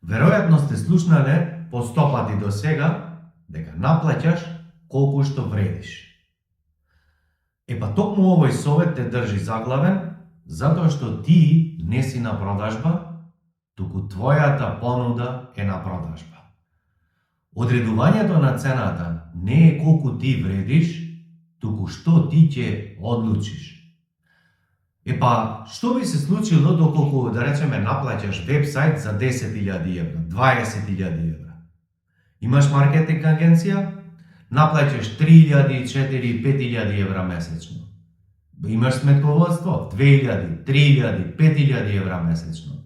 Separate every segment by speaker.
Speaker 1: Веројатно сте слушнале по 100 пати до сега дека наплаќаш колку што вредиш. Токму овој совет те држи заглавен, затоа што ти не си на продажба, туку твојата понуда е на продажба. Одредувањето на цената не е колку ти вредиш, туку што ти ќе одлучиш. Што би се случило доколку, да речеме, наплаќаш вебсайт за 10.000 евра, 20.000 евра? Имаш маркетинг агенција, наплаќаш 3.000, 4.000, 5.000 евра месечно. Имаш сметководство, 2.000, 3.000, 5.000 евра месечно.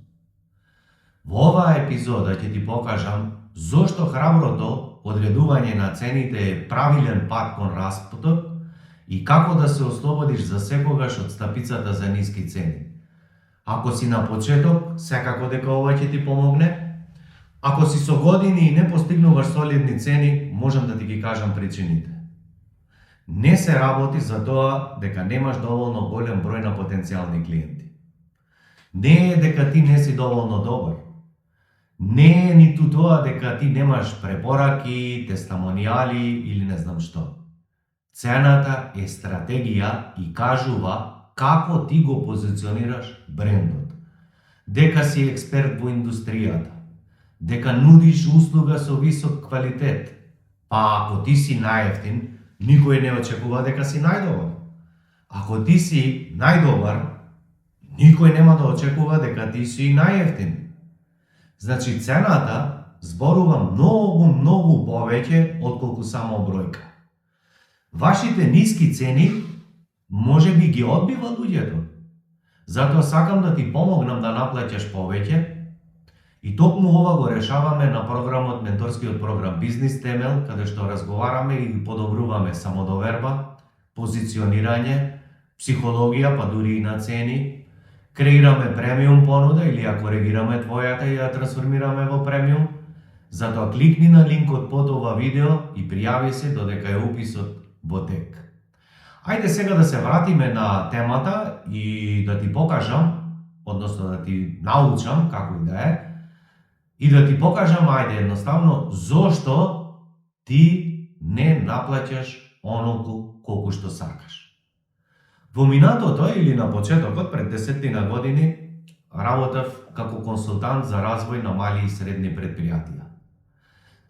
Speaker 1: Во оваа епизода ќе ти покажам зошто храброто одредување на цените е правилен пат кон распутот и како да се ослободиш за секогаш од стапицата за ниски цени. Ако си на почеток, секако дека ова ќе ти помогне. Ако си со години и не постигнуваш солидни цени, можам да ти ги кажам причините. Не се работи за тоа дека немаш доволно голем број на потенцијални клиенти. Не е дека ти не си доволно добар. Не е ниту тоа дека ти немаш препораки, тестамонијали или не знам што. Цената е стратегија и кажува како ти го позиционираш брендот. Дека си експерт во индустријата, дека нудиш услуга со висок квалитет. Ако ти си најевтин, никој не очекува дека си најдобар. Ако ти си најдобар, никој нема да очекува дека ти си најевтин. Значи цената зборува многу повеќе отколку само бројка. Вашите ниски цени може би ги одбива луѓето. Затоа сакам да ти помогнам да наплаќаш повеќе и токму ова го решаваме на програмот, менторскиот програм Бизнис Темел, каде што разговараме и подобруваме самодоверба, позиционирање, психологија, па дури и на цени. Креираме премиум понуда или ја коригираме твојата и ја трансформираме во премиум. Затоа кликни на линкот под ова видео и пријави се додека е уписот во тек. Ајде сега да се вратиме на темата и да ти покажам, односно да ти научам како и да е, и да ти покажам, ајде едноставно, зошто ти не наплаќаш онолку колку што сакаш. Во минатото или на почетокот, пред 10 години, работев како консултант за развој на мали и средни предпријатија.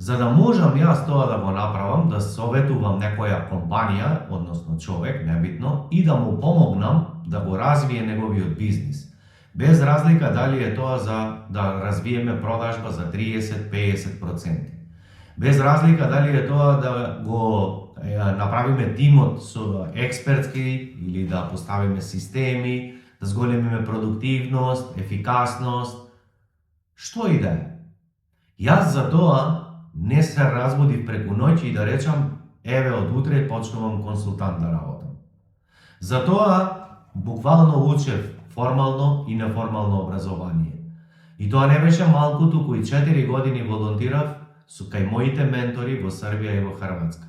Speaker 1: За да можам јас тоа да го направам, да советувам некоја компанија, односно човек, небитно, и да му помогнам да го развие неговиот бизнис. Без разлика дали е тоа за да развиеме продажба за 30-50%. Без разлика дали е тоа да го направиме тимот со експертски или да поставиме системи, да зголемиме продуктивност, ефикасност, што и да е. Јас за тоа не се разбудив преку ноќ и да речам, еве од утре почнувам консултант да работам. Затоа буквално учев формално и неформално образование. И тоа не беше малку, туку и 4 години волонтирав со кај моите ментори во Србија и во Хрватска.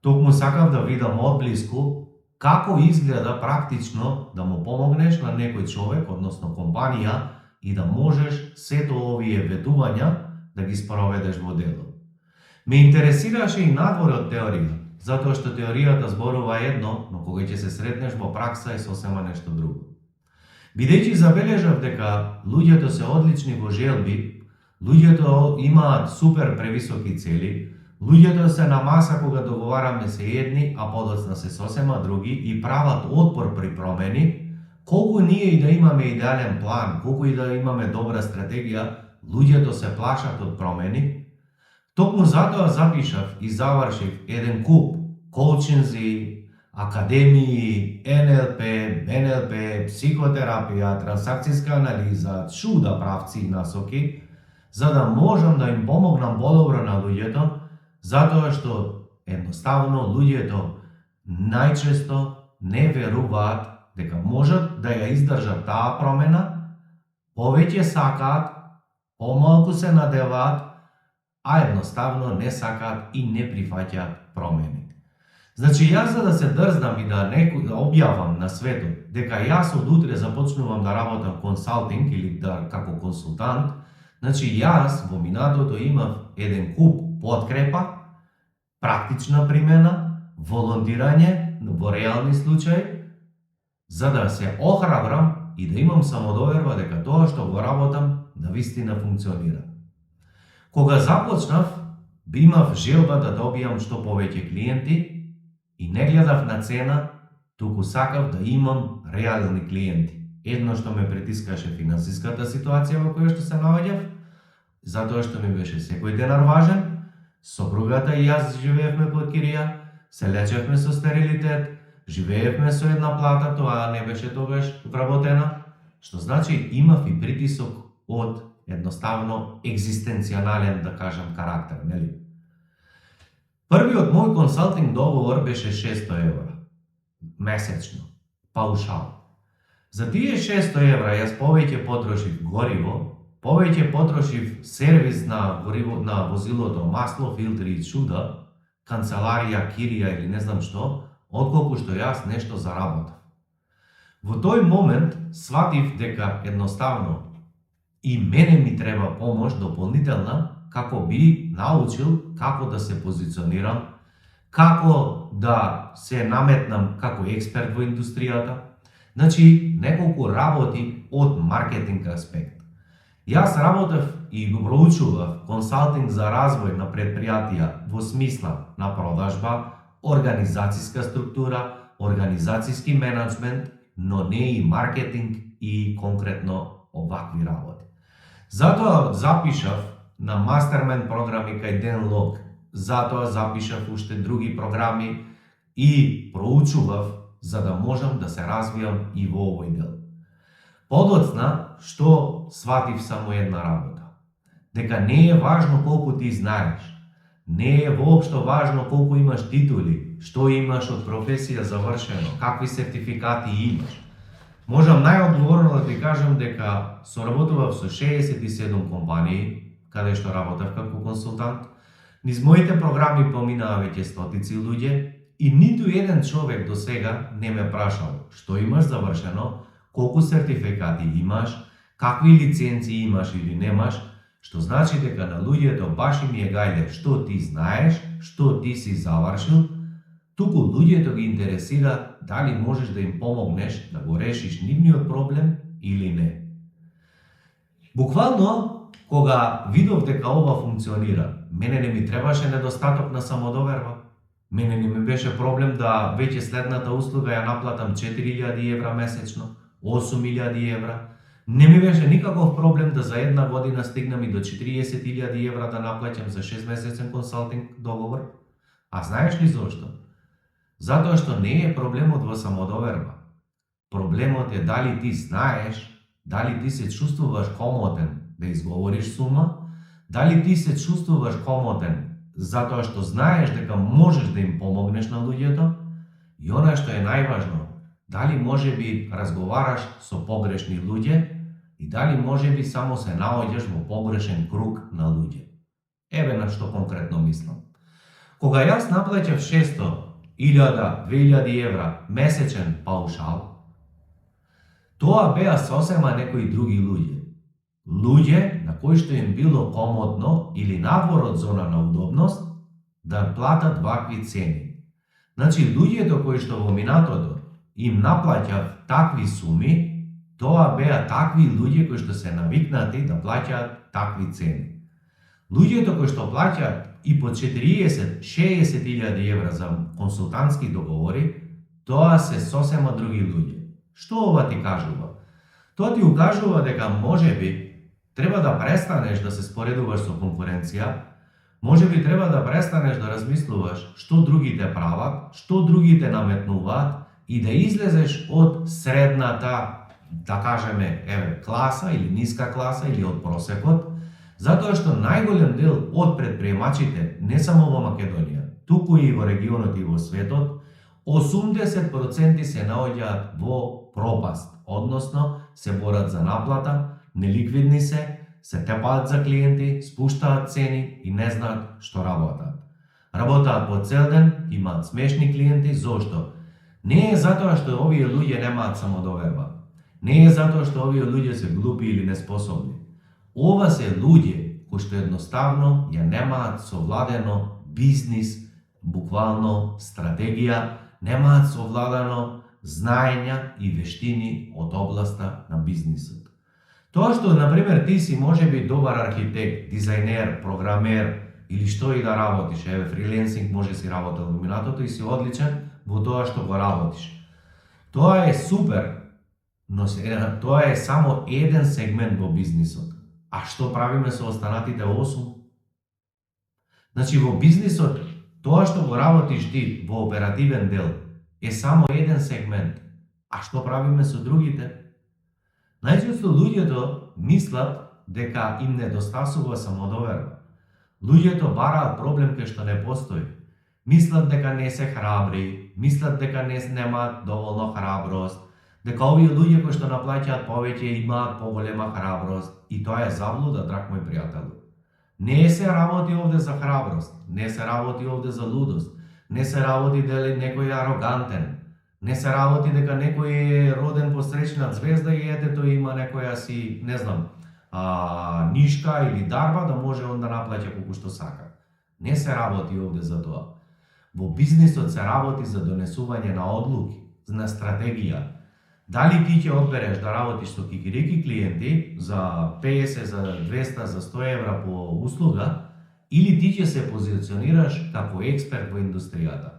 Speaker 1: Токму сакав да видам одблиску како изгледа практично да му помогнеш на некој човек, односно компанија, и да можеш сето овие ветувања да ги спроведеш во дело. Ме интересираше и надвор од теорија, затоа што теоријата зборува едно, но кога ќе се сретнеш во пракса е сосема нешто друго. Бидејќи забележав дека луѓето се одлични во желби, луѓето имаат супер превисоки цели, луѓето се на маса кога договараме се едни, а подоцна се сосема други и прават отпор при промени, колку ние и да имаме идеален план, колку и да имаме добра стратегија, луѓето се плашат од промени. Токму затоа запишав и завршив еден куп коучинзи, академии, НЛП, психотерапија, трансакцијска анализа, чуда правци и насоки, за да можам да им помогнам подобро на луѓето, затоа што едноставно луѓето најчесто не веруваат дека можат да ја издржат таа промена, повеќе сакаат, помалку се надеваат, а едноставно не сакаат и не прифаќаат промени. Значи, јас за да се дрзнам и да објавам на светот дека јас од утре започнувам да работам консалтинг или како консултант, Значи јас во минатото имав еден куп подкрепа, практична примена, волонтирање во реални случаи, за да се охрабрам и да имам самодоверба дека тоа што го работам на вистина функционира. Кога започнав, имав желба да добијам што повеќе клиенти и не гледав на цена, туку сакав да имам реални клиенти. Едно што ме притискаше финансиската ситуација во која што се наоѓав, затоа што ми беше секој денар важен, сопругата и јас живеевме под кирија, се лечевме со стерилитет, живеевме со една плата, тоа не беше тогаш вработена, што значи имав и притисок од едноставно екзистенцијален, да кажам, карактер, нели? Првиот мој консалтинг договор беше 600 евра месечно, паушал. За тие 600 евра јас повеќе потрошив гориво, повеќе потрошив сервис на гориво на возилото, масло, филтри и чуда, канцеларија, кирија или не знам што, отколку што јас нешто заработав. Во тој момент сватив дека едноставно и мене ми треба помош дополнителна, како би научил како да се позиционирам, како да се наметнам како експерт во индустријата. Значи, неколку работи од маркетинг аспект. Јас работев и го проучував консалтинг за развој на предпријатија во смисла на продажба, организацијска структура, организацијски менеджмент, но не и маркетинг и конкретно овакви работи. Затоа запишав на мастермен програми кај Ден Лок, затоа запишав уште други програми и проучував за да можам да се развијам и во овој дел. Подоцна, што сватив само една работа. Дека не е важно колку ти знаеш. Не е воопшто важно колку имаш титули, што имаш од професија завршено, какви сертификати имаш. Можам најодговорно да ти кажам дека соработував со 67 компании, каде што работев како консултант. Низ моите програми поминаа веќе стотици луѓе и ниту еден човек до сега не ме прашал што имаш завршено, колку сертификати имаш, какви лиценци имаш или немаш, што значи дека на луѓето баш им е гајле што ти знаеш, што ти си завршил, туку луѓето ги интересира дали можеш да им помогнеш да го решиш нивниот проблем или не. Буквално, кога видов дека ова функционира, мене не ми требаше недостаток на самодоверба. Мене не ми беше проблем да веќе следната услуга ја наплатам 4000 евра месечно, 8000 евра. Не ми беше никаков проблем да за една година стигнам и до 40.000 евра да наплаќам за 6 месецен консалтинг договор. А знаеш ли зошто? Затоа што не е проблемот во самодоверба. Проблемот е дали ти знаеш, дали ти се чувствуваш комотен да изговориш сума, дали ти се чувствуваш комотен затоа што знаеш дека можеш да им помогнеш на луѓето, и она што е најважно, дали можеби разговараш со погрешни луѓе и дали можеби само се наоѓаш во погрешен круг на луѓе. Еве на што конкретно мислам. Кога јас наплаќав 600, 1000, 2000 евра месечен паушал, тоа беа сосема некои други луѓе. Луѓе на кои што им било комодно или надвор од зона на удобност да платат вакви цени. Значи, луѓето кои што во минатото им наплаќав такви суми, тоа беа такви луѓе кои што се навикнати да плаќаат такви цени. Луѓето кои што плаќаат и по 40-60.000 евра за консултантски договори, тоа се сосема други луѓе. Што ова ти кажува? Тоа ти укажува дека можеби треба да престанеш да се споредуваш со конкуренција, можеби треба да престанеш да размислуваш што другите прават, што другите наметнуваат и да излезеш од средната, да кажеме, класа или ниска класа или од просекот, затоа што најголем дел од предприемачите, не само во Македонија, туку и во регионот и во светот, 80% се наоѓаат во пропаст, односно се борат за наплата, неликвидни се тепаат за клиенти, спуштаат цени и не знаат што работат. Работаат по цел ден, имаат смешни клиенти, зошто? Не е затоа што овие луѓе немаат самодоверба. Не е затоа што овие луѓе се глупи или неспособни. Ова се луѓе кои што едноставно ја немаат совладено бизнис, буквално стратегија, немаат совладано знаења и вештини од областа на бизнисот. Тоа што, например, ти си може би добар архитект, дизајнер, програмер или што и да работиш, еве фриленсинг може си работел во минатото и си одличен во тоа што го работиш. Тоа е супер, но тоа е само еден сегмент во бизнисот. А што правиме со останатите 8? Значи во бизнисот, тоа што го работиш ти во оперативен дел е само еден сегмент. А што правиме со другите? Најчесто луѓето мислат дека им недостасува самодоверба. Луѓето бараат проблем кај што не постои. Мислат дека не се храбри, мислат дека не немаат доволно храброст, дека овие луѓе кои што наплаќаат повеќе имаат поголема храброст, и тоа е заблуда, драг мој пријател. Не се работи овде за храброст, не се работи овде за лудост, не се работи дали некој е арогантен, не се работи дека некој е роден по среќна звезда и етето има некоја си, не знам, нишка или дарба да може он да наплаќа колку што сака. Не се работи овде за тоа. Во бизнисот се работи за донесување на одлуки, на стратегија. Дали ти ќе одбереш да работиш со кикирики клиенти за 50, за 200, за 100 евра по услуга, или ти ќе се позиционираш како експерт во индустријата.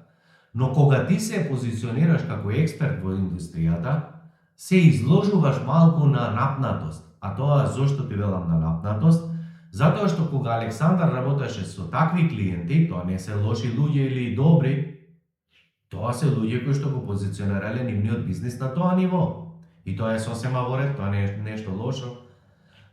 Speaker 1: Но кога ти се позиционираш како експерт во индустријата, се изложуваш малку на напнатост. А тоа зошто ти велам на напнатост? Затоа што кога Александар работеше со такви клиенти, тоа не се лоши луѓе или добри, тоа се луѓе кои што го позиционирале нивниот бизнис на тоа ниво. И тоа е сосема во ред, тоа не е нешто лошо.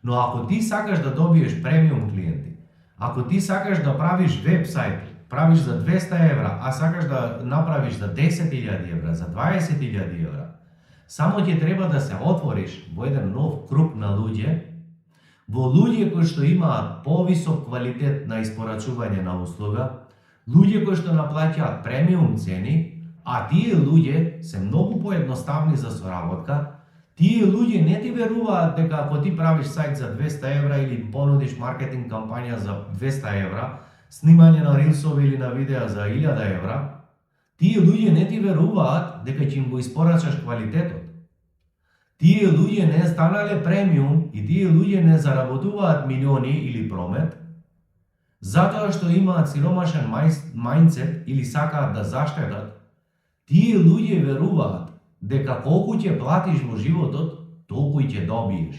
Speaker 1: Но ако ти сакаш да добиеш премиум клиенти, ако ти сакаш да правиш вебсайт, правиш за 200 евра, а сакаш да направиш за 10.000 евра, за 20.000 евра, само ќе треба да се отвориш во еден нов круг на луѓе, во луѓе кои што имаат повисок квалитет на испорачување на услуга, луѓе кои што наплаќаат премиум цени, а тие луѓе се многу поедноставни за соработка. Тие луѓе не ти веруваат дека ако ти правиш сајт за 200 евра или понудиш маркетинг кампања за 200 евра, снимање на рилсови или на видеа за 1000 евра, тие луѓе не ти веруваат дека ќе им го испорачаш квалитетот. Тие луѓе не станале премиум и тие луѓе не заработуваат милиони или промет, затоа што имаат сиромашен мајндсет или сакаат да заштедат. Тие луѓе веруваат дека колку ќе платиш во животот, толку и ќе добиеш.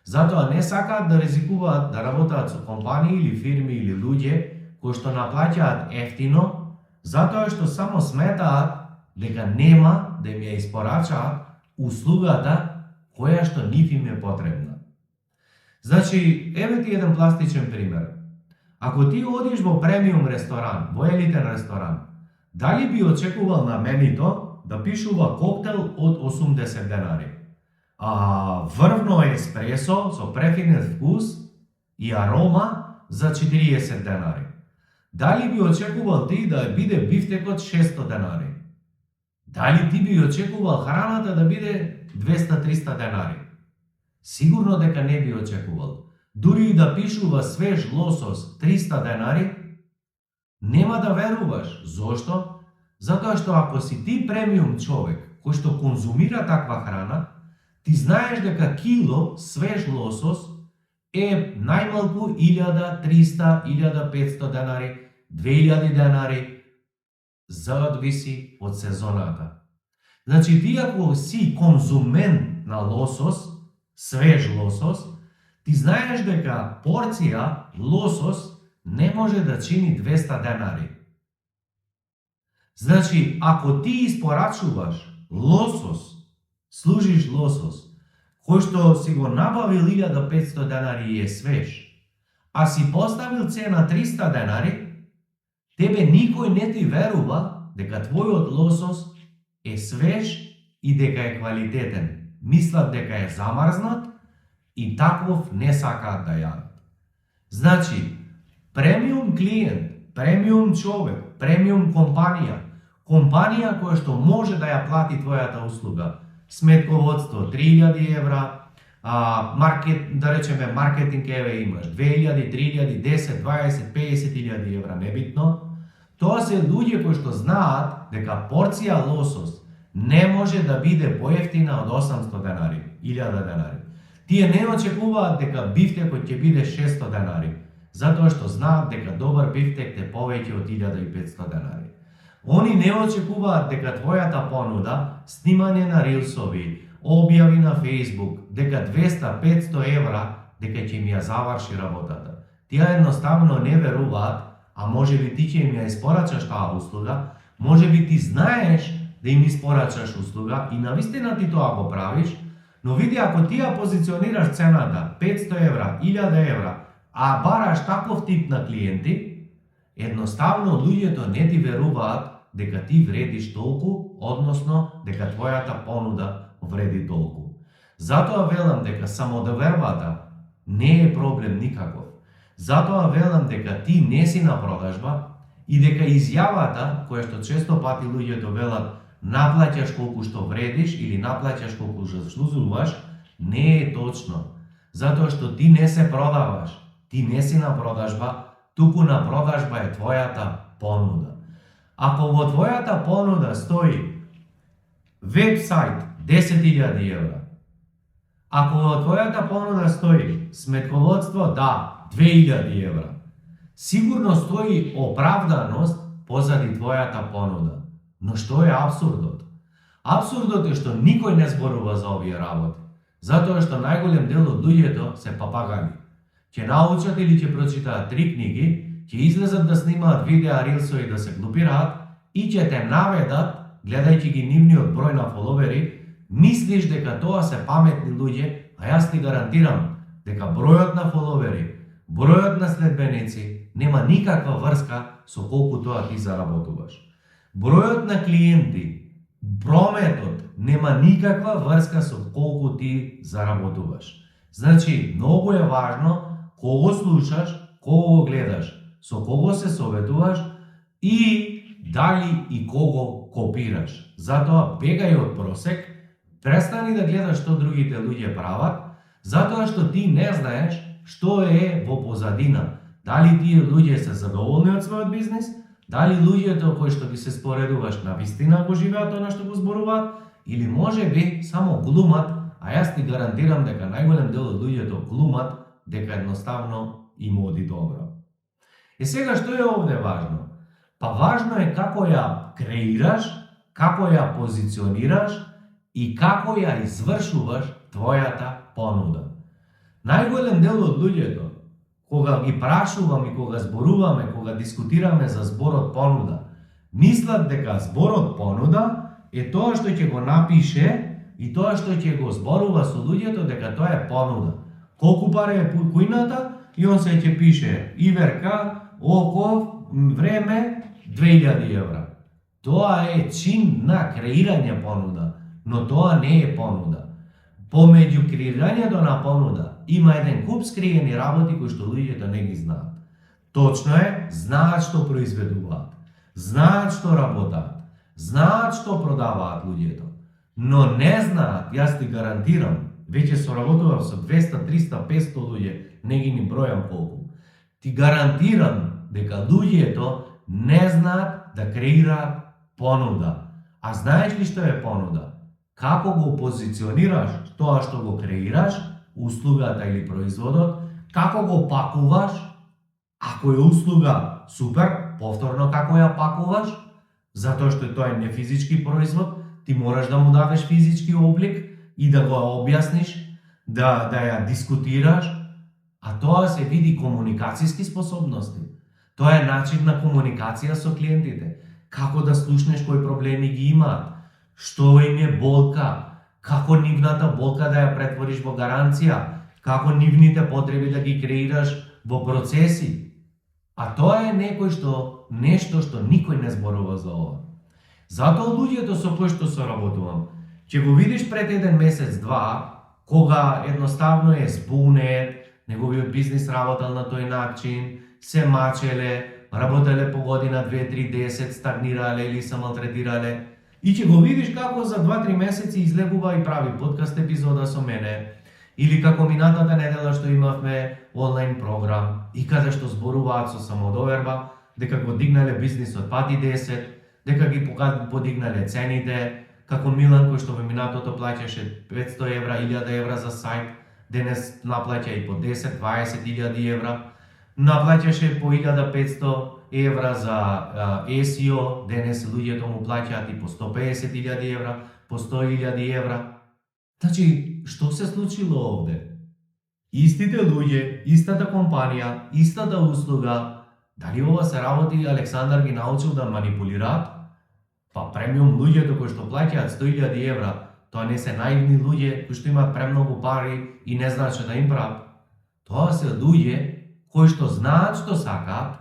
Speaker 1: Затоа не сакаат да ризикуваат да работат со компании или фирми или луѓе кои што наплаќаат ефтино, затоа што само сметаат дека нема да им ја испорачаат услугата која што нив им е потребна. Значи, еве ти еден пластичен пример. Ако ти одиш во премиум ресторан, во елитен ресторан, дали би очекувал на менито да пишува коктел од 80 денари? Врвно еспресо со префинет вкус и арома за 40 денари. Дали би очекувал ти да биде бифтекот 600 денари? Дали ти би очекувал храната да биде 200-300 денари? Сигурно дека не би очекувал. Дури и да пишува свеж лосос 300 денари, нема да веруваш. Зошто? Затоа што ако си ти премиум човек кој што конзумира таква храна, ти знаеш дека кило свеж лосос е најмалку 1300, 1500 денари, 2000 денари, зависи од сезоната. Значи, ти ако си конзумент на лосос, свеж лосос, ти знаеш дека порција лосос не може да чини 200 денари. Значи, ако ти испорачуваш лосос, служиш лосос, кој што си го набавил 1500 денари и е свеж, а си поставил цена 300 денари, тебе никој не ти верува дека твојот лосос е свеж и дека е квалитетен. Мислат дека е замрзнат и таков не сакаат да јадат. Значи, премиум клиент, премиум човек, премиум компанија која што може да ја плати твојата услуга, сметководство 3000 евра, да речеме маркетинг, еве имаш 2000, 3000, 10, 20, 50.000 евра, небитно. Тоа се луѓе кои што знаат дека порција лосос не може да биде поевтина од 800 денари, 1000 денари. Тие не очекуваат дека бифтекот ќе биде 600 денари, затоа што знаат дека добар бифтек е повеќе од 1500 денари. Они не очекуваат дека твојата понуда, снимање на рилсови, објави на Facebook, дека 200-500 евра, дека ќе ми ја заврши работата. Тие едноставно не веруваат, а може би ти ќе им ја испорачаш таа услуга, може би ти знаеш да им испорачаш услуга и навистина ти тоа го правиш, но види ако ти ја позиционираш цената 500 евра, 1000 евра, а бараш таков тип на клиенти, едноставно луѓето не ти веруваат дека ти вредиш толку, односно дека твојата понуда вреди толку. Затоа велам дека самодовербата не е проблем никаков. Затоа велам дека ти не си на продажба и дека изјавата, која што често пати луѓето велат наплаќаш колку што вредиш или наплаќаш колку заслужуваш, не е точно. Затоа што ти не се продаваш, ти не си на продажба, туку на продажба е твојата понуда. Ако во твојата понуда стои веб-сайт 10.000 евра, ако во твојата понуда стои сметководство, да, 2000 евра, сигурно стои оправданост позади твојата понуда. Но што е абсурдот? Абсурдот е што никој не зборува за овие работи, затоа што најголем дел од луѓето се папагали. Ќе научат или ќе прочитаат 3 книги, ќе излезат да снимаат видеа, рилсови да се глупираат и ќе те наведат, гледајќи ги нивниот број на фоловери, мислиш дека тоа се паметни луѓе, а јас ти гарантирам дека бројот на фоловери, бројот на следбеници нема никаква врска со колку тоа ти заработуваш. Бројот на клиенти, прометот нема никаква врска со колку ти заработуваш. Значи, многу е важно кого слушаш, кого го гледаш, со кого се советуваш и дали и кого копираш. Затоа бегај од просек, престани да гледаш што другите луѓе прават, затоа што ти не знаеш што е во позадина. Дали тие луѓе се задоволни од својот бизнис, дали луѓето кои што ги се споредуваш на вистина го живеат она што го зборуваат, или може би само глумат, а јас ти гарантирам дека најголем дел од луѓето глумат дека едноставно им оди добро. И сега што е овде важно? Па важно е како ја креираш, како ја позиционираш и како ја извршуваш твојата понуда. Најголем дел од луѓето, кога ги прашувам и кога зборуваме, кога дискутираме за зборот понуда, мислат дека зборот понуда е тоа што ќе го напише и тоа што ќе го зборува со луѓето дека тоа е понуда. Колку пари е кујната и он се ќе пише Иверка, Оков, време 2000 евра. Тоа е чин на креирање понуда, но тоа не е понуда. Помеѓу креирањето на понуда има еден куп скриени работи кои што луѓето не ги знаат. Точно е, знаат што произведуваат, знаат што работаат, знаат што продаваат луѓето, но не знаат, јас ти гарантирам, веќе соработував со 200, 300, 500 луѓе, не ги ни бројам колку. Ти гарантирам дека луѓето не знаат да креираат понуда. А знаеш ли што е понуда? Како го позиционираш тоа што го креираш, услугата или производот, како го пакуваш, ако е услуга, супер, повторно како ја пакуваш, затоа што тоа е нефизички производ, ти мораш да му дадеш физички облик и да го објасниш, да ја дискутираш, а тоа се види комуникацијски способности. Тоа е начин на комуникација со клиентите, како да слушнеш кои проблеми ги имаат, што им е болка, како нивната болка да ја претвориш во гаранција, како нивните потреби да ги креираш во процеси. А тоа е нешто што никој не зборува за ова. Затоа луѓето со кои што соработувам, ќе го видиш пред еден месец, два, кога едноставно е збунет, неговиот бизнис работел на тој начин, се мачеле, работеле по година 2, 3, 10, стагнирале или се малтретирале. И ќе го видиш како за 2-3 месеци излегува и прави подкаст епизода со мене, Или како минатата недела што имавме онлайн програм и каде што зборуваат со самодоверба дека го дигнале бизнисот пати 10, дека ги подигнале цените, како Милан кој што во минатото плаќаше 500 евра, 1000 евра за сајт, денес наплаќа и по 10, 20 илјади евра, наплаќаше по 1500 евра за SEO, денес луѓето му плаќаат и по 150.000 евра, по 100.000 евра. Значи, што се случило овде? Истите луѓе, истата компанија, истата услуга, дали ова се работи Александар ги научил да манипулираат? Па премиум луѓето кои што плаќаат 100.000 евра, тоа не се наивни луѓе кои што имаат премногу пари и не знаат што да им прават. Тоа се луѓе кои што знаат што сакаат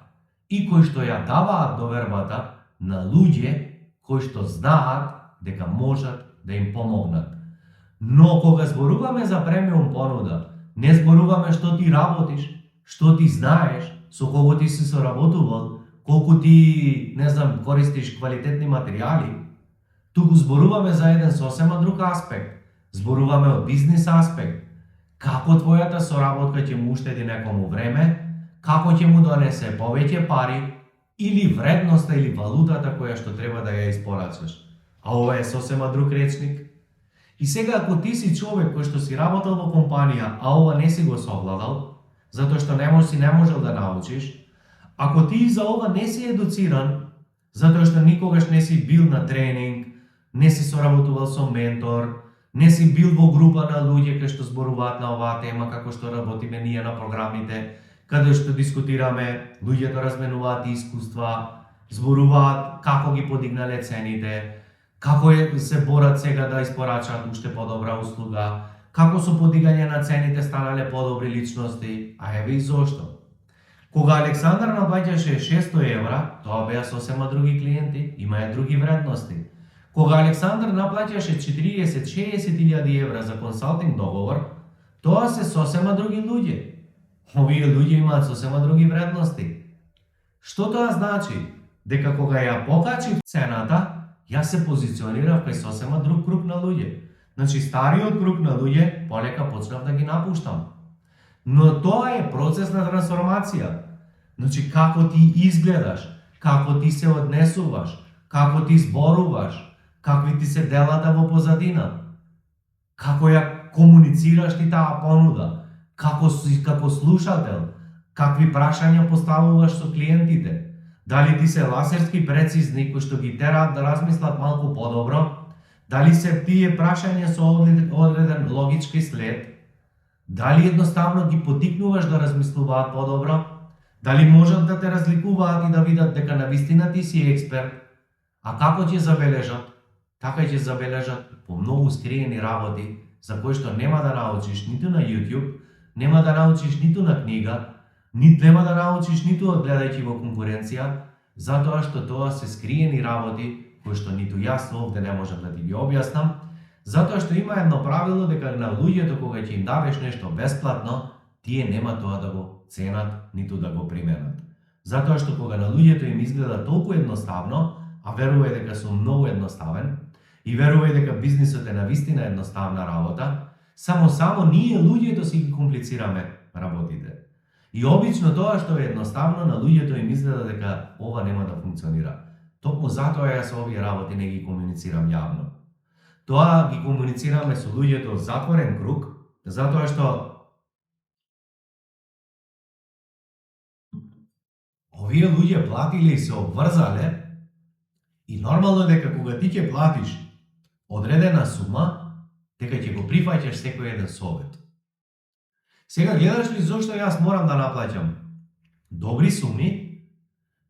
Speaker 1: и кои што ја даваат довербата на луѓе кои што знаат дека можат да им помогнат. Но кога зборуваме за премиум понуда, не зборуваме што ти работиш, што ти знаеш, со кого ти си соработувал, колку ти, не знам, користиш квалитетни материјали. Туку зборуваме за еден сосема друг аспект. Зборуваме од бизнис аспект. Како твојата соработка ќе му уштеди некому време, како ќе му донесе повеќе пари или вредноста или валутата која што треба да ја испорачаш. А ова е сосема друг речник. И сега ако ти си човек кој што си работел во компанија, а ова не си го совладал, затоа што не можел да научиш, ако ти за ова не си едуциран, затоа што никогаш не си бил на тренинг, не си соработувал со ментор, не си бил во група на луѓе кои што зборуваат на оваа тема како што работиме ние на програмите, каде што дискутираме, луѓето разменуваат искуства, зборуваат како ги подигнале цените, како се борат сега да испорачаат уште подобра услуга, како со подигање на цените станале подобри личности, а еве и зошто. Кога Александар наплаќаше 600 евра, тоа беа сосема други клиенти, имаја други вредности. Кога Александар наплаќаше 40-60.000 евра за консалтинг договор, тоа се сосема други луѓе. Овие луѓе имаат сосема други вредности. Што тоа значи? Дека кога ја покачив цената, јас се позиционирав кај сосема друг круг на луѓе. Значи, стариот круг на луѓе полека почнав да ги напуштам. Но тоа е процес на трансформација. Значи, како ти изгледаш, како ти се однесуваш, како ти зборуваш, какви ти се делата во позадина, како ја комуницираш ти таа понуда, како слушател, какви прашања поставуваш со клиентите, дали ти се ласерски прецизни кои што ги тераат да размислат малку подобро, дали се тие прашања со одреден логички след, дали едноставно ги потикнуваш да размислуваат подобро, дали можат да те разликуваат и да видат дека навистина ти си експерт, а како ќе забележат? Така ќе забележат по многу скриени работи за кои што нема да научиш ниту на YouTube, нема да научиш ниту на книга, нема да научиш ниту одгледајќи во конкуренција, затоа што тоа се скриени работи кои што ниту јас овде не можам да ти ги објаснам, затоа што има едно правило дека на луѓето кога ќе им давеш нешто бесплатно, тие нема тоа да го ценат, ниту да го применат. Затоа што кога на луѓето им изгледа толку едноставно, а верувај дека сум многу едноставен, и верувај дека бизнисот е навистина едноставна работа, само ние луѓето си ги комплицираме работите. И обично тоа што е едноставно на луѓето им изгледа дека ова нема да функционира. Токму затоа јас овие работи не ги комуницирам јавно. Тоа ги комуницираме со луѓето затворен круг, затоа што овие луѓе платиле и се обврзале и нормално е дека кога ти ќе платиш одредена сума, дека ќе го прифаќаш секој еден совет. Сега гледаш ли зошто јас морам да наплаќам добри суми?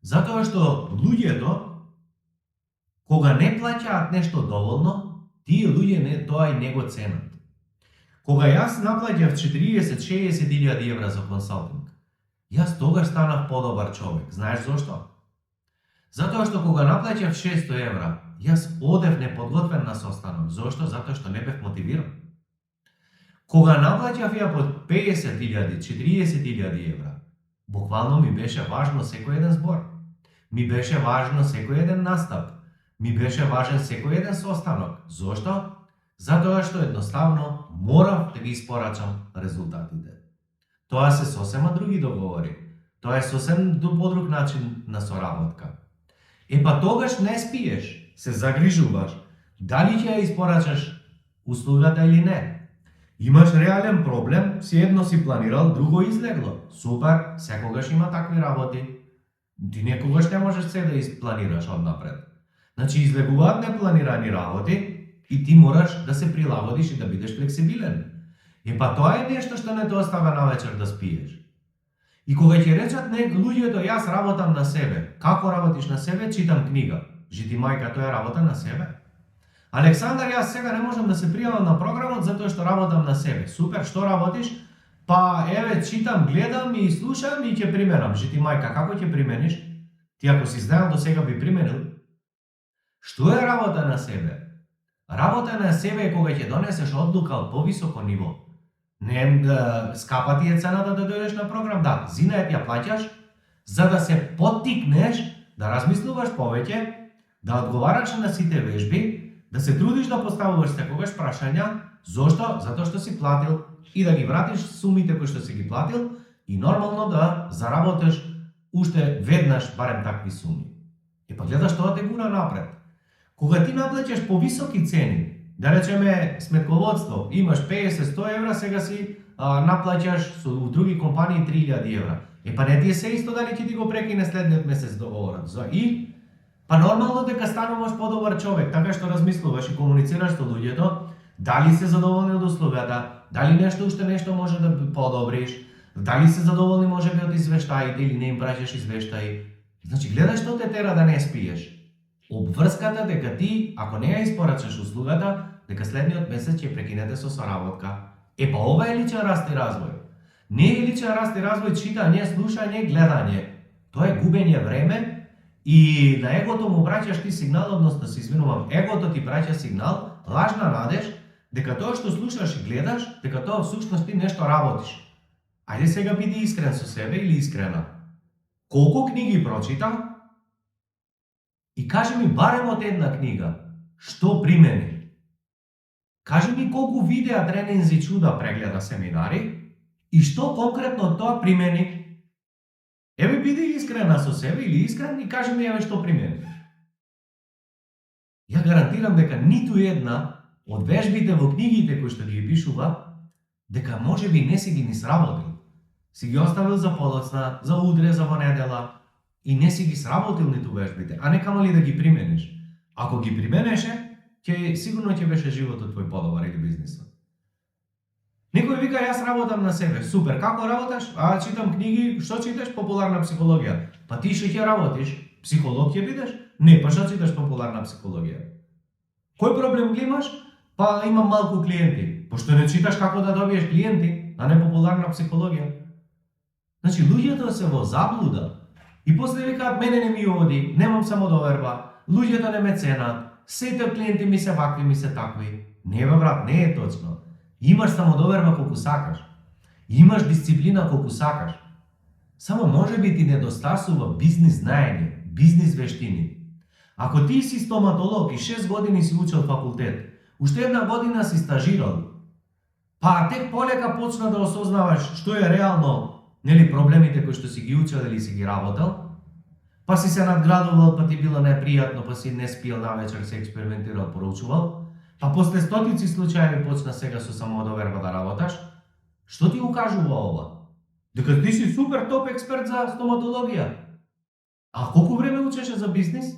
Speaker 1: Затоа што луѓето кога не плаќаат нешто доволно, тие луѓе тоа и не го ценат. Кога јас наплаќав 40-60.000 евра за консалтинг, јас тогаш станав подобар човек. Знаеш зошто? Затоа што кога наплаќав 600 евра, јас одев неподготвен на состанок. Зошто? Затоа што не бев мотивиран. Кога наплаќав ја под 50.000, 40.000 евра, буквално ми беше важно секој еден збор. Ми беше важно секој еден настап. Ми беше важен секој еден состанок. Зошто? Затоа што едноставно морав да ги испорачам резултатите. Тоа се сосема други договори. Тоа е сосем подруг начин на соработка. Па тогаш не спиеш, се загрижуваш дали ќе ја испорачаш услугата или не. Имаш реален проблем, си едно си планирал, друго излегло. Супер, секогаш има такви работи. Ти некогаш не можеш се да изпланираш однапред. Значи излегуваат непланирани работи и ти мораш да се прилагодиш и да бидеш флексибилен. Па тоа е нешто што не те остава на вечер да спиеш. И кога ќе речат луѓето, јас работам на себе. Како работиш на себе? Читам книга. Жити мајка, тоа е работа на себе. Александар, јас сега не можам да се пријавам на програмот затоа што работам на себе. Супер, што работиш? Па еве читам, гледам и слушам и ќе применам. Жити мајка, како ќе примениш? Ти ако си знаел до сега би применил. Што е работа на себе? Работа на себе е кога ќе донесеш одлука од повисоко ниво. Не скапа ти е цената да дојдеш на програм, да, зинајот ја плаќаш за да се поттикнеш да размислуваш повеќе, да одговараш на сите вежби, да се трудиш да поставуваш секогаш прашања, зошто? Затоа што си платил и да ги вратиш сумите кои што си ги платил и нормално да заработиш уште веднаш барем такви суми. Па гледаш тоа те гуна напред. Кога ти наплаќаш повисоки цени, да речеме сметководство, имаш 50-100 евра, сега си наплаќаш со други компании 3000 евра. Па не ти е се исто дали ќе ти го прекине следниот месец договорот. Па нормално дека стануваш подобар човек, така што размислуваш и комуницираш со луѓето, дали се задоволни од услугата, дали нешто може да подобриш, дали се задоволни можеби од извештаите или не им праќаш извештаи. Значи гледаш што те тера да не спиеш. Обврската дека ти, ако не ја испорачаш услугата, дека следниот месец ќе прекинете со соработка. Па ова е личен раст и развој. Не е личен раст и развој читање, слушање, гледање. Тоа е губење време и на егото му праќаш ти сигнал, односно се извинувам, егото ти праќа сигнал, лажна надеж, дека тоа што слушаш и гледаш, дека тоа всушност ти нешто работиш. Ајде сега биди искрен со себе или искрена. Колку книги прочита? И кажи ми барем од една книга, што примени? Кажи ми колку видеа, тренинзи, чуда прегледа, семинари и што конкретно тоа примени? Еве биди искрена со себе или искрен и кажи ми еве што примени. Ја гарантирам дека ниту една од вежбите во книгите кои што ги пишува, дека можеби не си ги ни сработил. Си ги оставил за подоцна, за утре, за во недела и не си ги сработил ниту вежбите, а не камо ли да ги примениш. Ако ги применеше, сигурно ќе беше животот твој подобар или бизнисот. Некој вика, јас работам на себе. Супер, како работаш? Читам книги. Што читаш? Популарна психологија. Па ти што ќе работиш? Психолог ќе бидеш? Не, па што читаш популарна психологија? Кој проблем ги имаш? Па имам малку клиенти. Пошто не читаш како да добиеш клиенти, а не популарна психологија. Значи, луѓето се во заблуда. И после викаат, мене не ми оди, немам самодоверба, луѓето не ме ценат, сите клиенти ми се вакви, ми се такви. Не бе брат, не е точно. Имаш самодоверба колку сакаш. Имаш дисциплина колку сакаш. Само можеби ти недостасува бизнис знаење, бизнис вештини. Ако ти си стоматолог и 6 години си учел факултет, уште една година си стажирал, па тек полека почна да осознаваш што е реално, нели проблемите кои што си ги учел или си ги работел, па си се надградувал, па ти било непријатно, па си не спиел навечер, се експериментирал, поручувал, па после стотици случаи почна сега со самодоверба да работаш, што ти укажува ова? Дека ти си супер топ експерт за стоматологија. А колку време учеше за бизнис?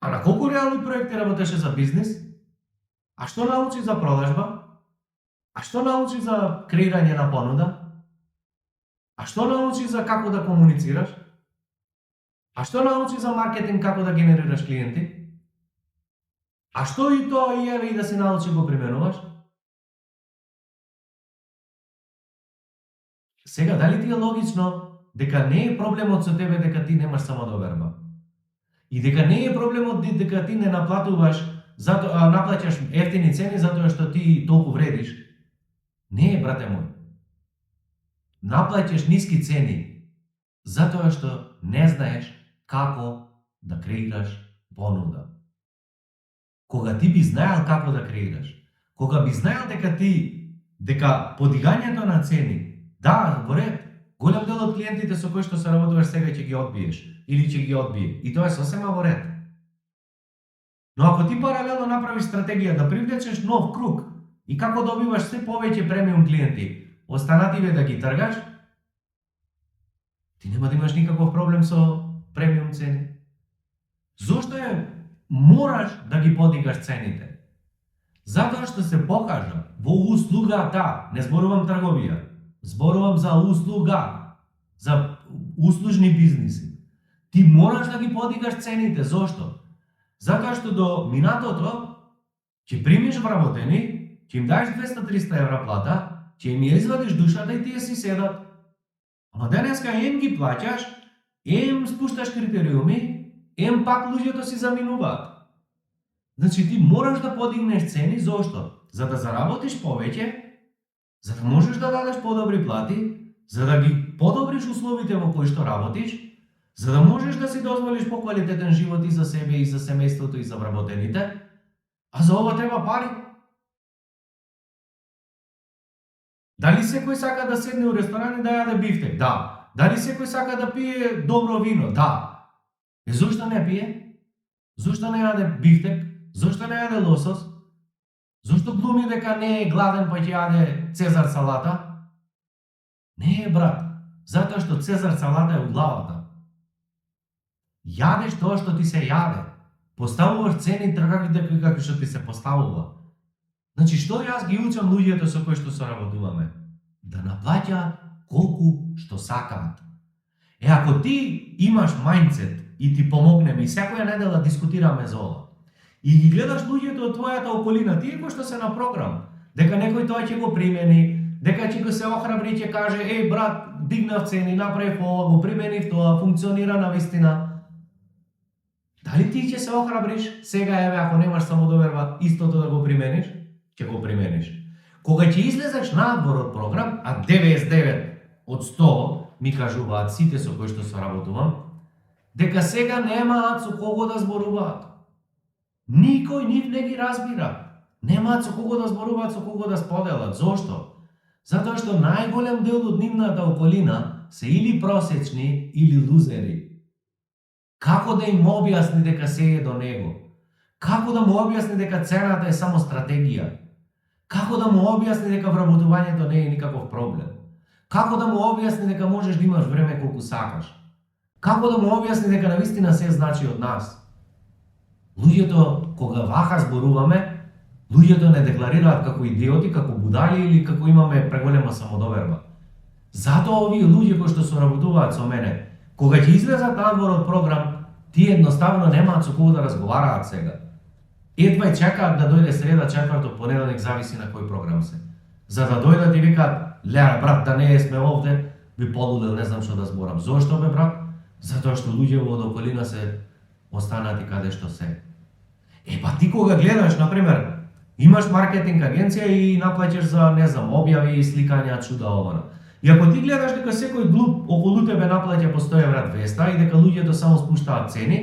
Speaker 1: А на колку реални проекти работеше за бизнис? А што научи за продажба? А што научи за креирање на понуда? А што научи за како да комуницираш? А што научи за маркетинг, како да генерираш клиенти? А што и тоа и еве и да си научи го применуваш? Сега, дали ти е логично дека не е проблемот со тебе дека ти немаш самодоверба? И дека не е проблемот дека ти не наплатуваш, наплаќаш ефтини цени затоа што ти толку вредиш? Не е, брате мој. Наплаќаш ниски цени затоа што не знаеш како да креираш понуда. Кога ти би знаел како да креираш, кога би знаел дека подигањето на цени, да, во ред, голем дел од клиентите со кои што се работуваш сега ќе ги одбиеш или ќе ги одбие. И тоа е сосема во ред. Но ако ти паралелно направиш стратегија да привлечеш нов круг и како добиваш се повеќе премиум клиенти, останативе да ги тргаш, ти нема да имаш никаков проблем со премиум цени. Зошто мораш да ги подигаш цените? Затоа што се покажа во услугата, не зборувам трговија, зборувам за услуга, за услужни бизниси. Ти мораш да ги подигаш цените. Зошто? Затоа што до минатото ќе примиш вработени, ќе им даеш 200-300 евра плата, ќе им ја извадиш душата и тие си седат. Ама денеска ем ги плаќаш, ем спушташ критериуми, ем пак луѓето си заминуваат. Значи ти мораш да подигнеш цени, зошто? За да заработиш повеќе, за да можеш да дадеш подобри плати, за да ги подобриш условите во кои што работиш, за да можеш да си дозволиш поквалитетен живот и за себе, и за семејството, и за вработените, а за ова треба пари. Дали секој сака да седне у ресторан и да јаде бифтек? Да. Дали секој сака да пие добро вино? Да. Зошто не пие? Зошто не јаде бифтек? Зошто не јаде лосос? Зошто глуми дека не е гладен па ќе јаде цезар салата? Не е, брат. Затоа што цезар салата е у главата. Јадеш тоа што ти се јаде. Поставуваш цени така како што ти се поставува. Значи, што јас ги учам луѓето со кои што соработуваме? Да наплаќаат колку што сакаат. Ако ти имаш мајндсет и ти помогнеме и секоја недела дискутираме за ова, и ги гледаш луѓето од твојата околина, тие кои што се на програм, дека некој тоа ќе го примени, дека ќе го се охрабри и ќе каже, еј брат, дигнав цени, направив ова, го применив тоа, функционира навистина. Дали ти ќе се охрабриш сега, еве, ако немаш самодоверба, истото да го примениш? Ќе го примениш. Кога ќе излезеш надвор од програм, а 99 од 100 ми кажуваат сите со кои што соработувам, дека сега немаат со кого да зборуваат. Никој нив не ги разбира. Немаат со кого да зборуваат, со кого да споделат. Зошто? Затоа што најголем дел од нивната околина се или просечни, или лузери. Како да им објасни дека се е до него? Како да му објасни дека цената е само стратегија? Како да му објасни дека вработувањето не е никаков проблем? Како да му објасни дека можеш да имаш време колку сакаш? Како да му објасни дека навистина се значи од нас? Луѓето, кога вака зборуваме, луѓето не декларираат како идиоти, како будали или како имаме преголема самодоверба. Затоа овие луѓе кои што соработуваат со мене, кога ќе излезат надвор од програм, тие едноставно немаат со кого да разговараат сега. Едва и чекаат да дојде среда, четврток, понеделник, зависи на кој програм се. За да дојдат и викаат, леа брат, да не сме овде, би полудел, не знам што да зборам. Зошто бе брат? Затоа што луѓе во околина се останати каде што се. Па ти кога гледаш, например, имаш маркетинг агенција и наплаќаш за, не знам, објави и сликања, чуда овоно. И ако ти гледаш дека секој глуп околу тебе наплаќа по 100 евра 200 и дека луѓето само спуштаат цени,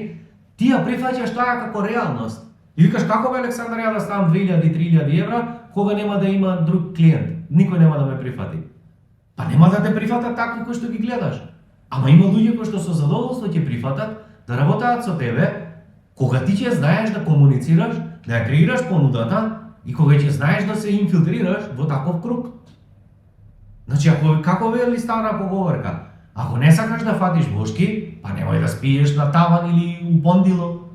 Speaker 1: ти ја прифаќаш тоа како реалност. И викаш, како бе Александар, ја да ставам 2000-3000 евра, кога нема да има друг клиент, никој нема да ме прифати. Па нема да те прифатат такви кои што ги гледаш. Ама има луѓе кои што со задоволство ќе прифатат да работаат со тебе, кога ти ќе знаеш да комуницираш, да ја креираш понудата и кога ќе знаеш да се инфилтрираш во таков круг. Значи, како вели стара поговорка, ако не сакаш да фатиш вошки, па немој да спиеш на таван или у пондило.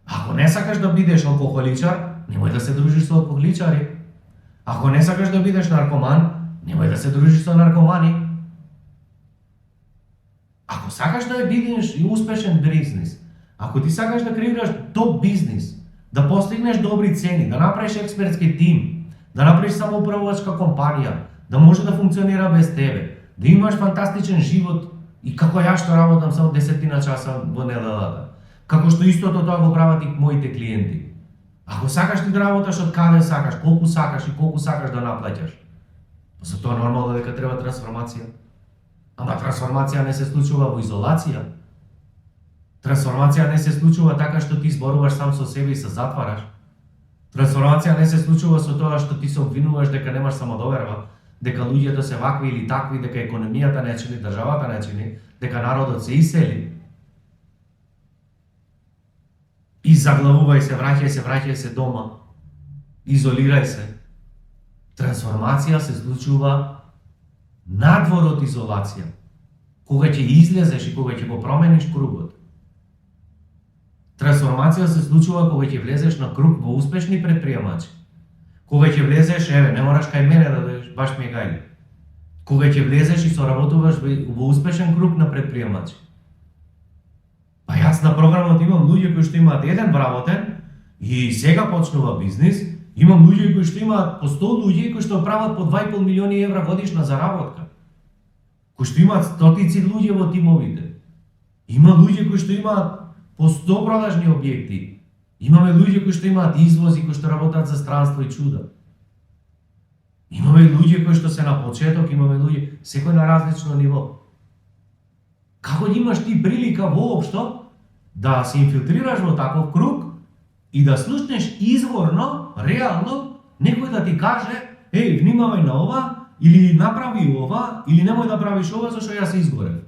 Speaker 1: Ако не сакаш да бидеш алкохоличар, немој да се дружиш со алкохоличари. Ако не сакаш да бидеш наркоман, немој да се дружиш со наркомани. Ако сакаш да бидеш и успешен бизнис, ако ти сакаш да креираш топ бизнис, да постигнеш добри цени, да направиш експертски тим, да направиш самоуправувачка компанија, да може да функционира без тебе, да имаш фантастичен живот и како јас што работам само 10 часа во неделата, како што истото тоа го прават и моите клиенти. Ако сакаш ти да работаш од каде сакаш, колку сакаш и колку сакаш да наплаќаш, за тоа нормално дека треба трансформација. Ама трансформација не се случува во изолација. Трансформација не се случува така што ти зборуваш сам со себе и се затвараш. Трансформација не се случува со тоа што ти се обвинуваш дека немаш самодоверба, дека луѓето се вакви или такви, дека економијата не чини, државата не чини, дека народот се исели. И заглавувај се, враќај се дома. Изолирај се. Трансформација се случува надвор од изолација. Кога ќе излезеш и кога ќе го промениш кругот. Трансформација се случува кога ќе влезеш на круг во успешни предприемачи. Кога ќе влезеш, не мораш кај мене да дојдеш, баш ми е гајле. Кога ќе влезеш и соработуваш во успешен круг на предприемачи. Па јас на програмот имам луѓе кои што имаат еден вработен и сега почнува бизнис, имам луѓе кои што имаат по 100 луѓе кои што прават по 2,5 милиони евра годишна заработка. Кои што имаат стотици луѓе во тимовите. Има луѓе кои што имаат по 100 продажни објекти. Имаме луѓе кои што имаат извози, кои што работат за странство и чуда. Имаме луѓе кои што се на почеток, имаме луѓе секој на различно ниво. Како имаш ти прилика воопшто да се инфилтрираш во таков круг и да слушнеш изворно, реално, некој да ти каже, внимавај на ова, или направи ова, или немој да правиш ова, зашто јас се изгорев.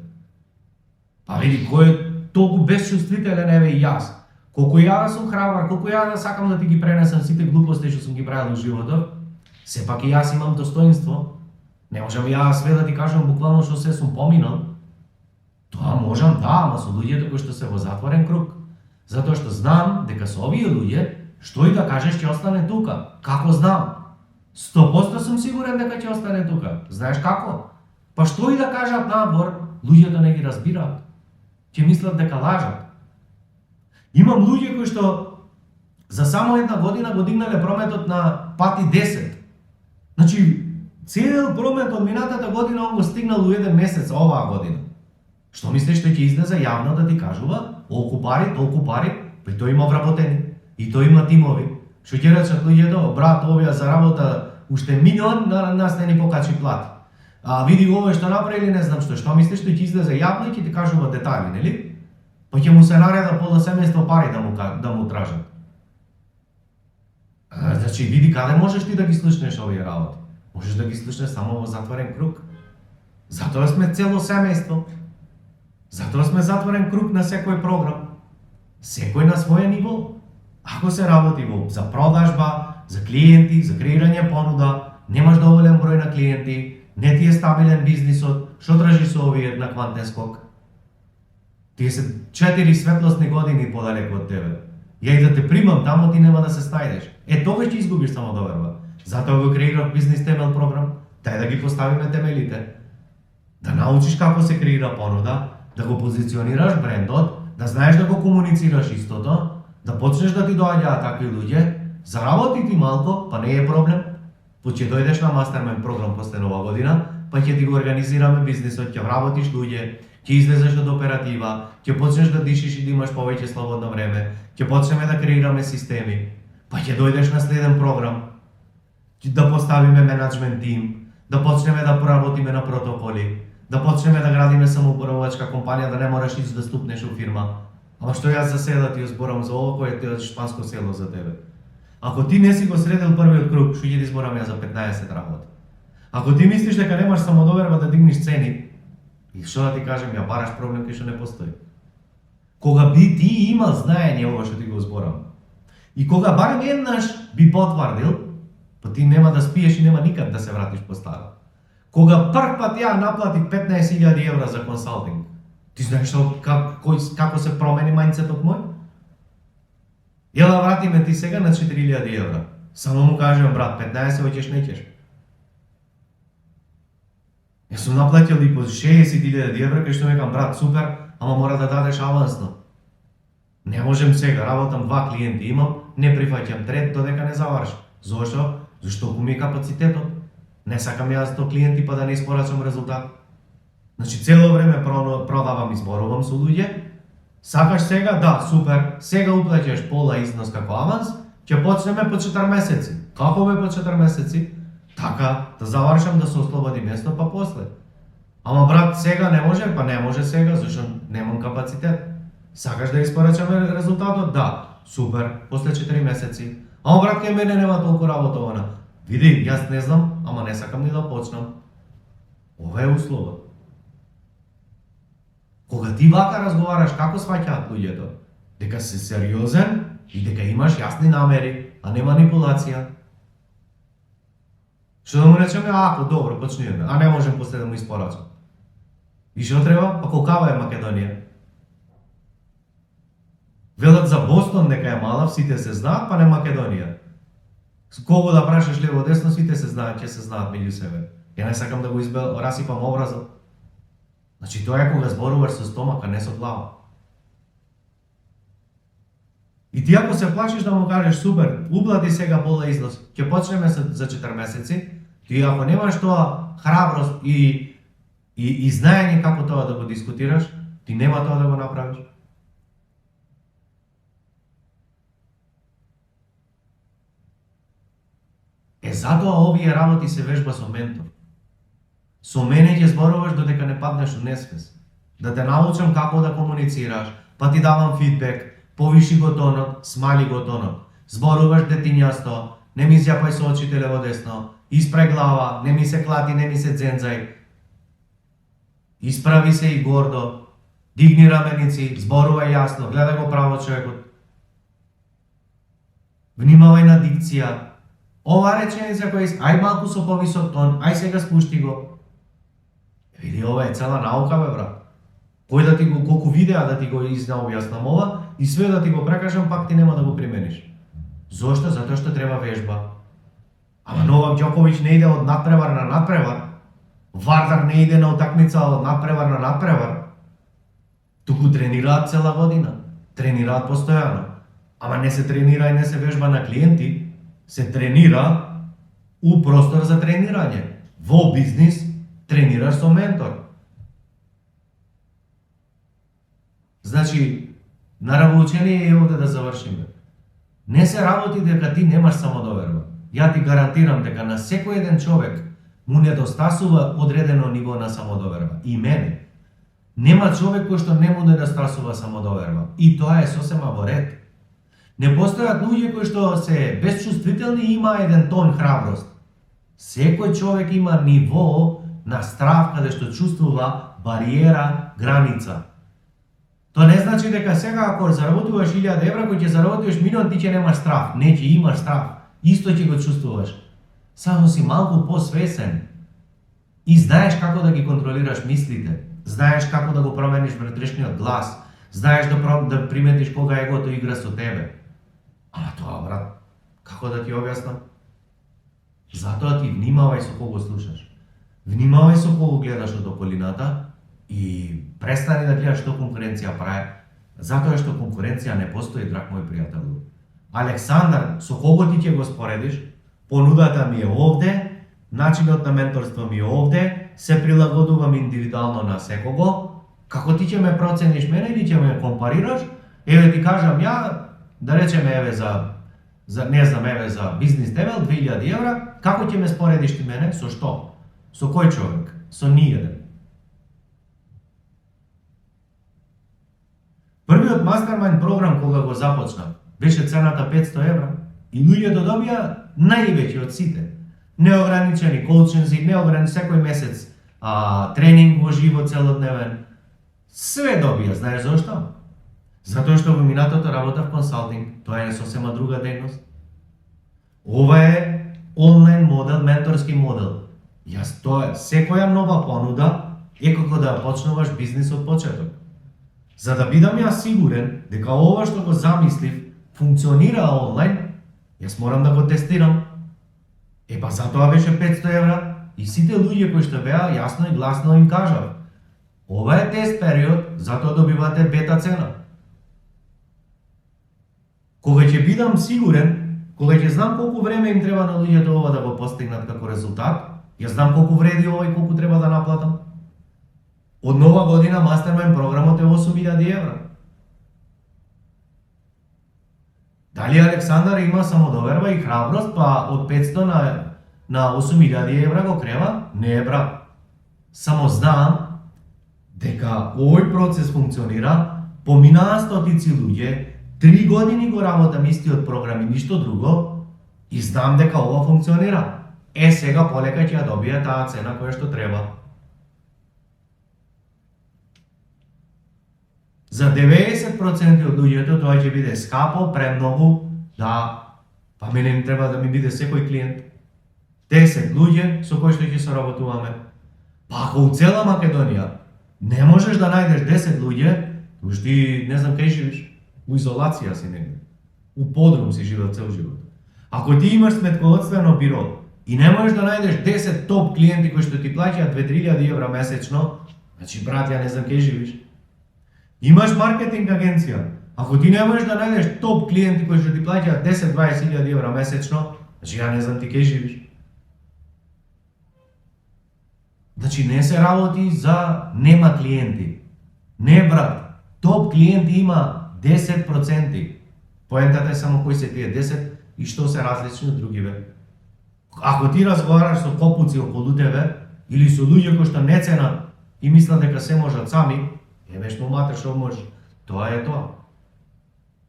Speaker 1: Па види, кој е толку безчувствителен, еве и јас. Колку ја да сум храбар, колку ја да сакам да ти ги пренесам сите глупости што сум ги правил во животот, сепак и јас имам достоинство. Не можам ја све да ти кажам буквално што се сум поминал. Тоа можам, да, ама со луѓето кои што се во затворен круг. Затоа што знам дека со овие луѓе, што и да кажеш ќе остане тука. Како знам? 100% сум сигурен дека ќе остане тука. Знаеш како? Па што и да кажат надвор, луѓето не ги разбираат. Ќе мислат дека лажат. Имам луѓе кои што за само една година го дигнале прометот на пати 10. Значи, цел промет од минатата година он го стигнал у еден месец оваа година. Што мислиш што ќе излезе јавно да ти кажува? Толку пари, па тој има вработени. И тој има тимови. Што ќе речат луѓето, брат, овие заработа уште милион, на нас не ни покачи плати. Види овој што направили, не знам што мислиш што ќе излезе јавно и ќе ти кажува детали, нели? Па ќе му се нареда пола семејство пари да му тражат. Значи, види каде можеш ти да ги слушнеш овие работи. Можеш да ги слушнеш само во затворен круг. Затоа сме цело семејство. Затоа сме затворен круг на секој програм. Секој на своје ниво. Ако се работи за продажба, за клиенти, за креирање понуда, немаш доволен број на клиенти, не ти е стабилен бизнисот, што тражиш со овие на квантен скок? Тие се 4 светлосни години подалеку од тебе. Ја и да те примам тамо, ти нема да се стајдеш. Тогаш ќе изгубиш самодоверба. Затоа го креирав бизнис темел програм, тај да ги поставиме темелите. Да научиш како се креира понуда, да го позиционираш брендот, да знаеш да го комуницираш истото, да почнеш да ти доаѓаат такви луѓе, заработи ти малку, па не е проблем. Па ќе дојдеш на мастермен програм после нова година, па ќе ти го организираме бизнисот, ќе вработиш луѓе, ќе излезеш од оператива, ќе почнеш да дишиш и да имаш повеќе слободно време, ќе почнеме да креираме системи, па ќе дојдеш на следен програм, да поставиме менеджмент тим, да почнеме да поработиме на протоколи, да почнеме да градиме самоуправувачка компанија, да не мораш да ступнеш у фирма. Ама што јас за сега ти зборам за ово кое е шпанско село за тебе. Ако ти не си го средил првиот круг, што ќе ти зборам ја за 15 работи. Ако ти мислиш дека немаш самодоверба да дигнеш цени, и што да ти кажем, ја бараш проблем кој што не постои. Кога би ти имал знаење ова што ти го зборам, и кога барем еднаш би потврдил, па ти нема да спиеш и нема никад да се вратиш по старо. Кога прв пат ја наплатив 15.000 евра за консалтинг, ти знаеш како се промени мајндсетот мој? Ја да вратиме ти сега на 4.000 евра. Само му кажем, брат, 15 hoćeš, nećeš. Јас сум наплатил и по 60.000 евра, кај што мекам, брат, супер, ама мора да дадеш авансно. Не можем сега, работам 2 клиенти имам, не прифаќам трет додека не заврши. Зошто? Зашто ми е капацитетот. Не сакам јас 100 клиенти па да не испорачам резултат. Значи цело време продавам и зборувам со луѓе. Сакаш сега? Да, супер. Сега уплаќаш пола износ како аванс, ќе почнеме по 4 месеци. Како бе по 4 месеци? Така, да завршам, да се ослободи место, па после. Ама брат, сега не може, па не може сега, зашто немам капацитет. Сакаш да испорачаме резултатот? Да. Супер. После 4 месеци. Ама брат, кај мене нема толку работована. Види, јас не знам, ама не сакам ни да почнам. Ова е услова. Кога ти вака разговараш, како сваќаат луѓето? Дека си сериозен и дека имаш јасни намери, а не манипулација. Што да му речеме, ако добро, почнуваме, а не можем после да му испорачам. И што треба? Па колкава е Македонија? Велат за Бостон дека е мала, сите се знаат, па не Македонија. Кого да прашаш лево десно, сите се знаат, ќе се знаат меѓу себе. Ја не сакам да го расипам образот. Значи тоа е кога зборуваш со стомака, не со глава. И ти ако се плашиш да му кажеш супер, уплати сега пола износ, ќе почнеме за 4 месеци, ти ако немаш тоа храброст и знаење како тоа да го дискутираш, ти нема тоа да го направиш. Затоа овие работи се вежба со ментор. Со мене ќе зборуваш додека не паднеш у несвес. Да те научам како да комуницираш, па ти давам фидбек, повиши го тонот, смали го тонот. Зборуваш детињасто, не ми зјапај со очите лево десно, испрај глава, не ми се клати, не ми се дзензај. Исправи се и гордо, дигни раменици, зборувај јасно, гледај го право човекот. Внимавај на дикција. Ова реченица која ај малку со повисок тон, ај сега спушти го. Види, ова е цела наука, бе, брат. Кој да ти го, колку видеа да ти го објаснам ова, и све да ти го прекажам, пак ти нема да го примениш. Зошто? Затоа што треба вежба. Ама Новак Ѓоковиќ не иде од надпревар на надпревар. Вардар не иде на утакмица од надпревар на надпревар. Туку тренираат цела година. Тренираат постојано. Ама не се тренира и не се вежба на клиенти. Се тренира у простор за тренирање. Во бизнис тренираш со ментор. Значи, на работучение е овде да завршиме. Не се работи дека ти немаш самодоверба. Ја ти гарантирам дека на секој еден човек му недостасува одредено ниво на самодоверба. И мене. Нема човек кој што не му недостасува самодоверба. И тоа е сосема во ред. Не постојат луѓе кои што се безчувствителни и има еден тон храброст. Секој човек има ниво на страв каде што чувствува бариера, граница. Тоа не значи дека сега ако заработуваш 1000 евра, кој ќе заработиш милион, ти ќе немаш страв. Не, ќе имаш страв. Исто ќе го чувствуваш. Само си малку посвесен. И знаеш како да ги контролираш мислите. Знаеш како да го промениш внатрешниот глас. Знаеш да приметиш кога егото игра со тебе. Ама тоа, брат, како да ти објаснам? Затоа ти внимавај со кого слушаш. Внимавај со кого гледаш од околината и престани да гледаш што конкуренција прави. Затоа што конкуренција не постои, драг мој пријател. Александар, со кого ти ќе го споредиш? Понудата ми е овде, начинот на менторство ми е овде, се прилагодувам индивидуално на секого. Како ти ќе ме процениш мене или ќе ме компарираш? Еве ти кажам ја, да речеме еве за бизнис девел 2000 евра, како ќе ме споредиш ти мене? Со што? Со кој човек? Со ниеден. Првиот мастермајнд програм кога го започнав, беше цената 500 евра и луѓето добија највеќе од сите. Неограничени коучинзи, секој месец тренинг во живо целодневен. Све добија, знаеш зошто? Затоа што во минатото работав консалтинг, тоа е сосема друга дејност. Ова е онлайн модел, менторски модел. Јас тоа, секоја нова понуда е како да почнуваш бизнис од почеток. За да бидам јас сигурен дека ова што го замислив функционира онлайн, јас морам да го тестирам. Епа затоа беше 500 евра и сите луѓе кои што беа јасно и гласно им кажав: ова е тест период, затоа добивате бета цена. Кога ќе бидам сигурен, кога ќе знам колку време им треба на луѓето ова да го постигнат како резултат, јас знам колку вреди ова и колку треба да наплатам. Од нова година мастермајнд програмот е 8000 евра. Дали Александар има самодоверба и храброст, па од 500 на 8000 евра го крема? Не, брат. Само знам дека овој процес функционира поминаа стотици луѓе, 3 години го работам истиот програм и ништо друго, и знам дека ова функционира. Сега полека ќе ја добија таа цена која што треба. За 90% од луѓето тоа ќе биде скапо, премногу, да, па мене не треба да ми биде секој клиент. 10 луѓе со кои што ќе соработуваме. Па ако у цела Македонија не можеш да најдеш 10 луѓе, туш ти не знам кај живиш, у изолација си негде. У подрум си живеел цел живот. Ако ти имаш сметководствено биро и не можеш да најдеш 10 топ клиенти кои што ти плаќаат 2-3 евра месечно, значи брат, ја не знам кај живиш. Имаш маркетинг агенција. Ако ти не можеш да најдеш топ клиенти кои што ти плаќаат 10-20 евра месечно, значи ја не знам ти кај живиш. Значи не се работи за нема клиенти. Не брат, топ клиенти има 10%. Поентата е само кои се тие 10 и што се различни од другиве. Ако ти разговараш со копуци околу тебе или со луѓе кои што не ценат и мислат дека се можат сами, евеш му матер што можеш. Тоа е тоа.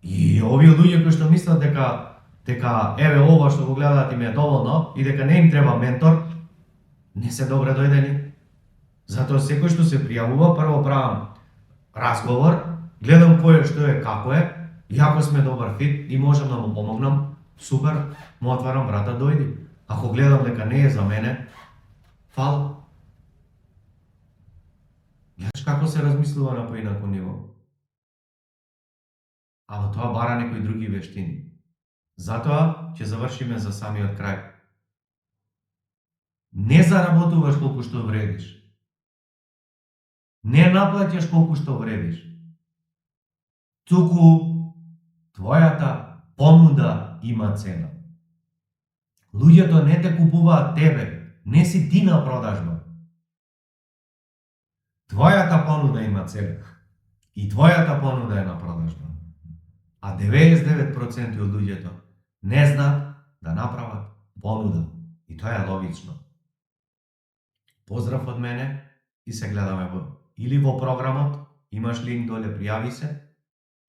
Speaker 1: И овие луѓе кои што мислат дека еве ова што го гледаат им е доволно и дека не им треба ментор, не се добре дојдени. Затоа секој што се пријавува, прво правам разговор, гледам кој е, што е, како е, и ако сме добар фит и можам да му помогнам, супер, му отварам врата, дојди. Ако гледам дека не е за мене, фала. Гледаш како се размислува на поинако ниво. Ама тоа бара некои други вештини. Затоа ќе завршиме за самиот крај. Не заработуваш колку што вредиш. Не наплаќаш колку што вредиш. Туку твојата понуда има цена. Луѓето не те купуваат тебе, не си ти на продажба. Твојата понуда има цена и твојата понуда е на продажба. А 99% од луѓето не знаат да направат понуда. И тоа е логично. Поздрав од мене и се гледаме или во програмот, имаш линк доле, пријави се,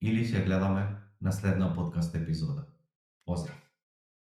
Speaker 1: или се гледаме на следна подкаст епизода. Поздрав!